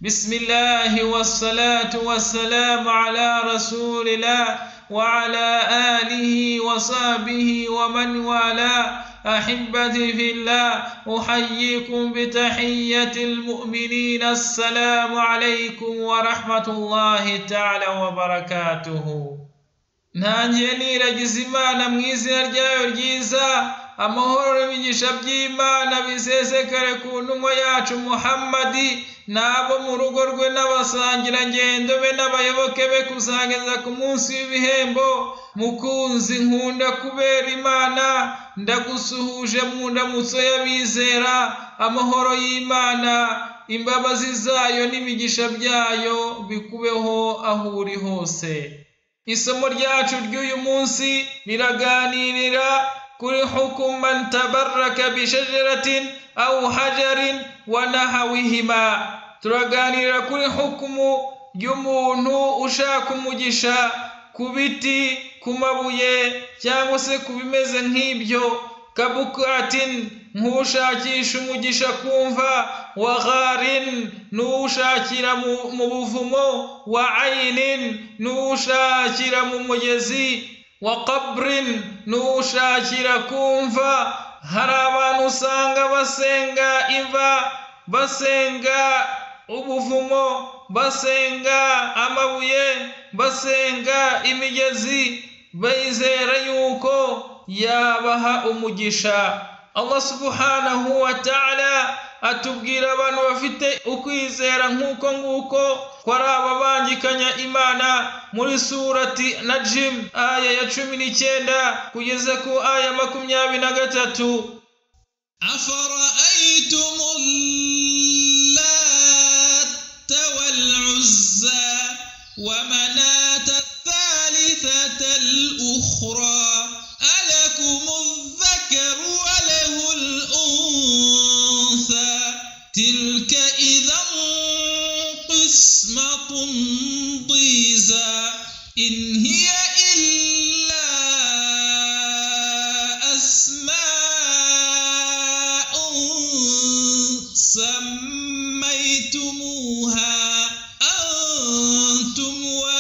بسم الله والصلاة والسلام على رسول الله وعلى آله وصحبه ومن والاه. أحبتي في الله، أحييكم بتحية المؤمنين. السلام عليكم ورحمة الله تعالى وبركاته. nanjye niragiza Imana mu izina ryayo ryiza, amahoro n'imigisha by'Imana bisesekare ku ntumwa yacu Muhammadi n'abo mu rugo rwe n'abasangirangendo be n'abayoboke be kuzageza ku munsi w'ibihembo. Mukunzi nkunda kubera Imana, ndagusuhuje mu ndamutso y'abizera. Amahoro y'Imana, imbabazi zayo n'imigisha byayo bikubeho aho uri hose. Isomo ryacu ry'uyu munsi riraganirira kuri hukumu man tabarraka bishajaratin aw hajarin wa nahawihima. Turaganirira kuri hukumu y'umuntu ushaka umugisha ku biti, ku mabuye cyangwa se ku bimeze nk'ibyo. Kabukatin, nk'ushakisha umugisha kumva. Wa gharin, n'ushakira mu buvumo. Wa aynin, n'ushakira mu mugezi. Wa qabrin, n'ushakira kumva. Hari abantu usanga basenga imva, basenga ubuvumo, basenga amabuye, basenga imigezi, bizera yuko yabaha umugisha. Allah subhanahu wa ta'ala atubwira abantu bafite ukwizera nk'uko nguko ko ari ababangikanya Imana muri surati Najm aya ya 19 kugeza ku aya 23. Afara'aytumul Latta wal Uzza wa Manata ath-thalithata al-ukhra alakumudh dhakaru wa lahul untha tilka idhan qismatun dhiza in hiya illa asma'un sammaytumuha antum wa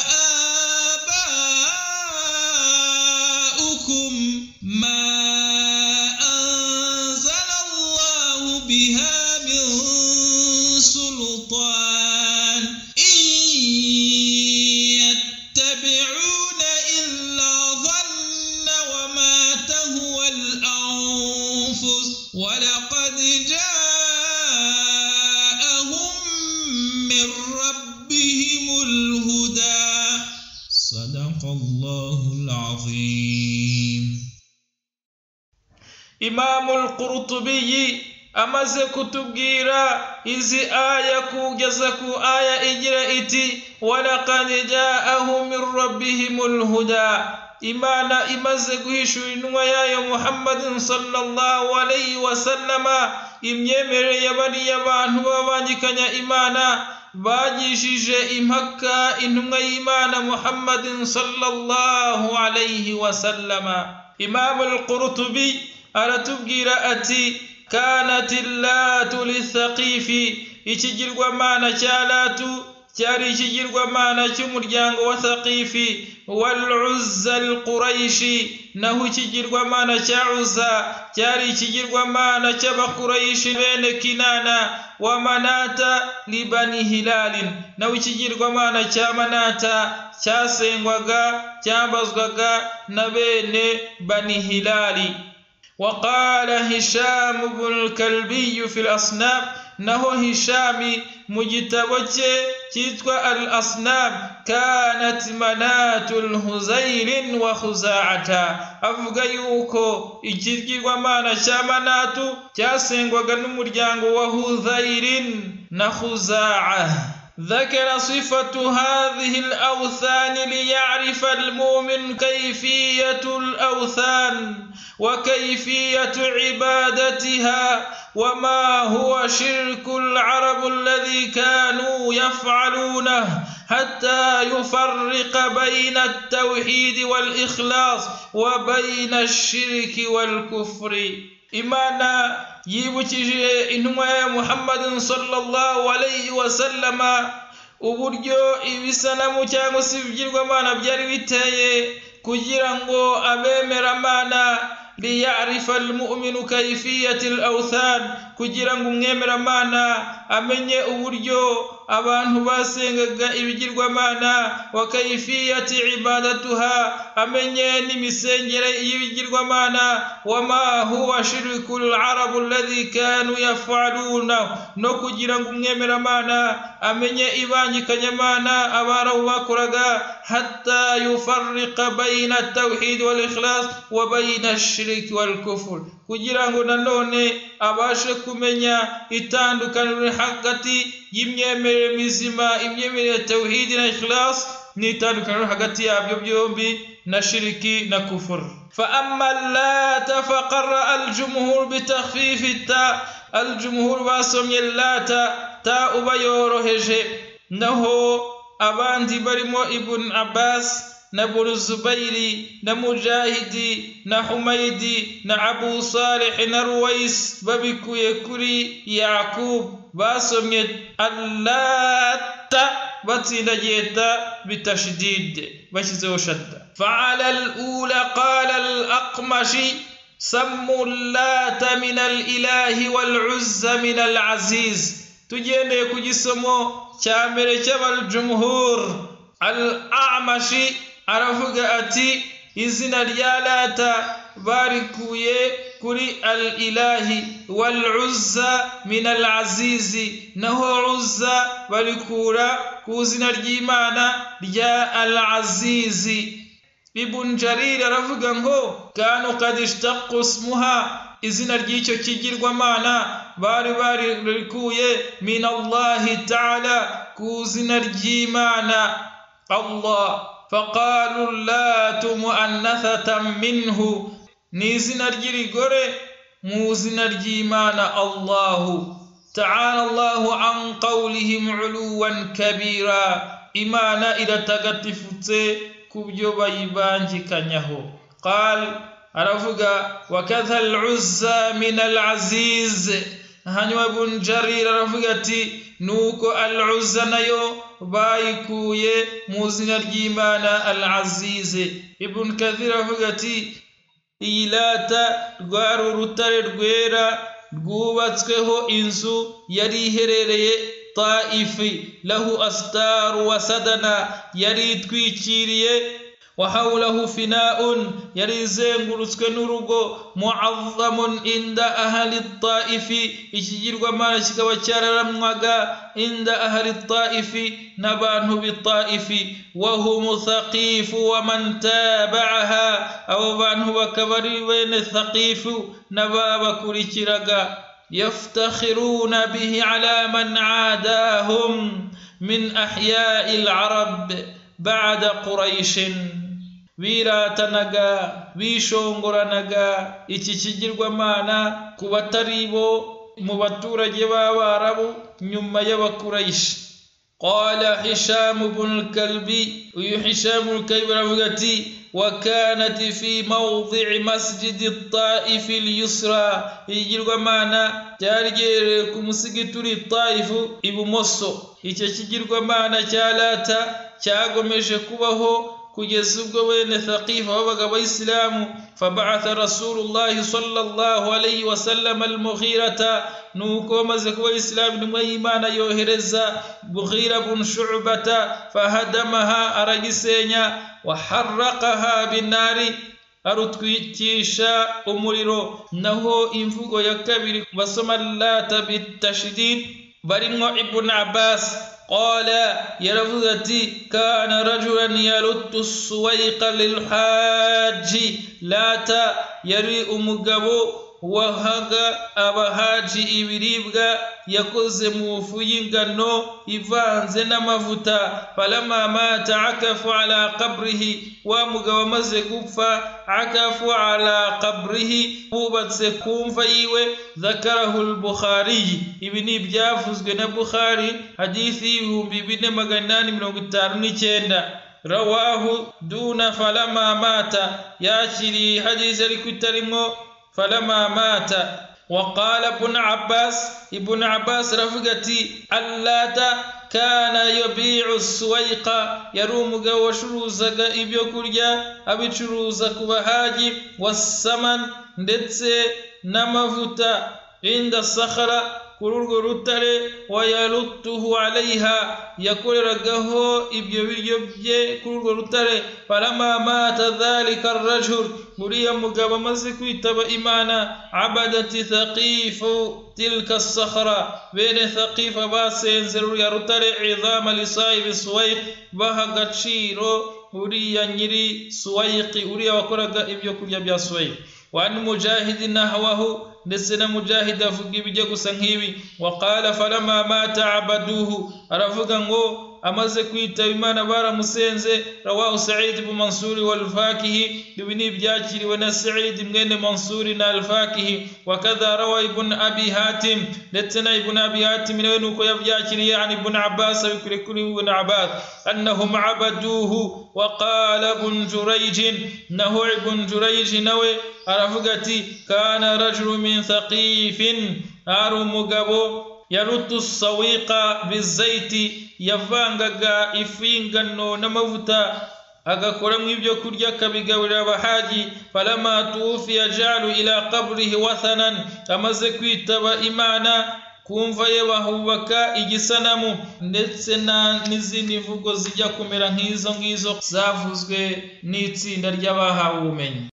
aba'ukum ma anzala Allahu biha min sultan in yattabi'una illa dhanna wa ma tahwa al-anfus wa laqad ja'ahum min rabbihimul huda. Sadaqallahul azim. Imamul Qurtubi amaze kutubwira izi aya kugeza ku aya igira iti walaqad ja'ahum min rabbihimul huda. Imana imaze guhishura intumwa yayo Muhammadin sallallahu alayhi wa sallama imyemerere y'abariya abantu babangikanya Imana, bagishije impaka intumwa y'Imana Muhammadin sallallahu alayhi wa sallama. Imam al-Qurtubi aratubwira ati kanatil latu lithaqifi, ikigirwamana cya Latu cyari ikigirwamana cy'umuryango wa Thaqifi. Wal Uzza al-Quraishi, naho ikigirwamana cya Uzza cyari ikigirwamana cy'Abakuraishi bene Kinana. Wa Manata li Bani Hilalin, naho ikigirwamana cya Manata cyasengwaga cyambazwaga na bene Bani Hilali. وقال هشام بن الكلبي في الأصنام, naho Hishami mu gitabo cye cyitwa al-Asnam, kanat manatul Huzairin wa Khuza'ata, avuga yuko ikigirwamana cya Manatu cyasengwaga n'umuryango wa Huzairin na Khuza'a. ذكر صفة هذه الأوثان ليعرف المؤمن كيفية الأوثان وكيفية عبادتها وما هو شرك العرب الذي كانوا يفعلونه حتى يفرق بين التوحيد والإخلاص وبين الشرك والكفر. imana yibukije intumwa ya Muhammad sallallahu alayhi wa sallama uburyo ibisanamu cyangwa se ibigirwamana byari biteye kugira ngo abemeramana liya'rifa almu'minu kayfiyati al-awthan kugira ngo umwemeramana amenye uburyo abantu basengaga ibigirwamana wa kayfiyati ibadatuha amenye n'imisengere y'ibigirwamana wama huwa shirkul arab alladhi kanu yaf'aluna no kugira ngo umwemeramana amenye ibangikanyamana abarabu bakoraga hatta yufarriqa bayna at-tawhid wal ikhlas wa bayna ash-shirk wal kufr kugira ngo nanone abashe kumenya itandukaniro hagati y'imyemerere mizima imyemerere tawhid na ikhlas n'itandukaniro hagati yabyo byombi na shiriki na kufur fa amma la tafaqara al-jumhur bi takhfif at-ta al-jumhur basomye lata ta ubayoroheje naho abandi barimo ibn Abbas na Ibn Zubayri na Mujahidi na Humaydi na Abu Salih na Ruwais babikuye kuri Yaqub basomye allata batsindagiyeta bitashdid bashyizeho shadda fa'ala al-ula qala al-Aqmashi sammu allata min al-ilahi wal-uzza min al-aziz tugendeye ku gisomo cya mbere cy'abal-jumhur al-A'mashi aravuga ati izina rya lata barikuye kuri al-ilahi wal-uzza min al-azizi naho uzza barikura ku izina ry'Imana rya al-azizi Ibn Jarir aravuga ngo kanu qad ishtaqqa ismuha izina ry'icyo kigirwamana bari barikuye min Allah ta'ala ku izina ry'Imana Allah فقالوا اللات مؤنثة منه نيزنا الجريغوري موزنا الجيمان الله تعالى الله عن قولهم علوا كبيرا إيمانا إذا تغتفت كبجو بايبانجي كنيهو قال عرفك وكذا العزى من العزيز هنو ابن جرير رفقتي نوكو العزى نيو بايكوye muzina ry'Imana al-Aziz Ibn Kathir rafugati ilata rwari urutare rwera rwubatsweho inzu yari iherereye Taifi lahu astar wa sadana yari twikiriye وحوله فناء يريزنغرسك نورغو معظم عند أهل الطائف إشجيرغو مالشك وشاررمغا عند أهل الطائف نبانه بالطائف وهم ثقيف ومن تابعها أو بانه وكبري بين الثقيف نباب كريشرغا يفتخرون به على من عاداهم من أحياء العرب بعد قريش biratanaga bishongoranaga iki kigirwamana ku bataribo mu baturage b'Abarabu nyuma y'Abakuraish qala Hisham ibn al-Kalbi Hisham al-Kalbi ravugati وكانت في موضع مسجد الطائف اليسرى igirwamana cyarigere ku musigituri Taif ibumoso icyo kigirwamana cya lata cyagomeje kubaho kugeza ubwo bene Thaqif babaga abayisilamu fab'atha Rasulullah sallallahu alayhi wa sallam al-Mughirata nuko maze kuba Islam nimwe y'Imana yohereza Mughira ibn Shu'bata fahadamaha aragisenya wa harraqaha binari arutwikisha umuriro naho imvugo ya kabiri basoma lata bitashdid barimo Ibn Abbas قال يرفضتي كان رجلا يلت السويق للحاج لا يري umugabo wahaga abahaji ibiribwa yakoze mu fu y'ingano ivanze n'amavuta falama mata akafu ala qabrihi wa mugabo maze gupfa akafu ala qabrihi bubatse kumva yiwe zakarahu al-Bukhari ibi ni byavuzwe na Bukhari hadithi 2859 rawahu duna falama mata yakiri hadith ariko itarimo فلما مات. وقال ابن عباس رفقتي اللات كان يبيع السويق يرومغ وشروزغ ibyo kurya abicuruza kubahaji والثمن ndetse n'amavuta inda sakhara kururwo rutare wayalutuhu alaiha yakoreragaho ibyo biryo bye kururwo rutare. Falama mata dhalika arrajul muriya mugabo amaze kwitaba Imana abadati thaqifu tilka sakhara bene thaqifa basenze ruriya rutare idhama lisaibi suwaiq baha agaciro uriya nyiri suwaiqi uriya wakoraga ibyo kurya bya suwaiq. Wa an mujahid nahwahu ndetse na mujahid avuga ibijya gusa nk'ibi. Waqala falama mata abaduhu aravuga ngo amaze kwitaba Imana baramusenze. Rawahu Sa'id ibn Mansur wal Fakihi ibi ni byakiriwe na Sa'id mwene Mansur na al-Fakihi. Wakadha rawa ibn Abi Hatim ndetse na ibn Abi Hatim nawe nuko yavyakiriye an ibn Abbas bikuri kuri ibn Abbas annahum abaduhu. Waqala ibn Jurayj nahu ibn Jurayj nawe aravuga ati kana rajulu min thaqifin aru mugabo yarutu sawiqa bizaiti yavangaga ifingano n'amavuta agakora mu ibyo kurya akabigaburira abahaji. Falama tufi yajalu ila qabrihi wathanan amaze kwitaba Imana kumva ye bahubaka igisanamu ndetse n'izindi mvugo zijya kumera nk'izo zavuzwe n'itsinda ry'abahawe ubumenyi.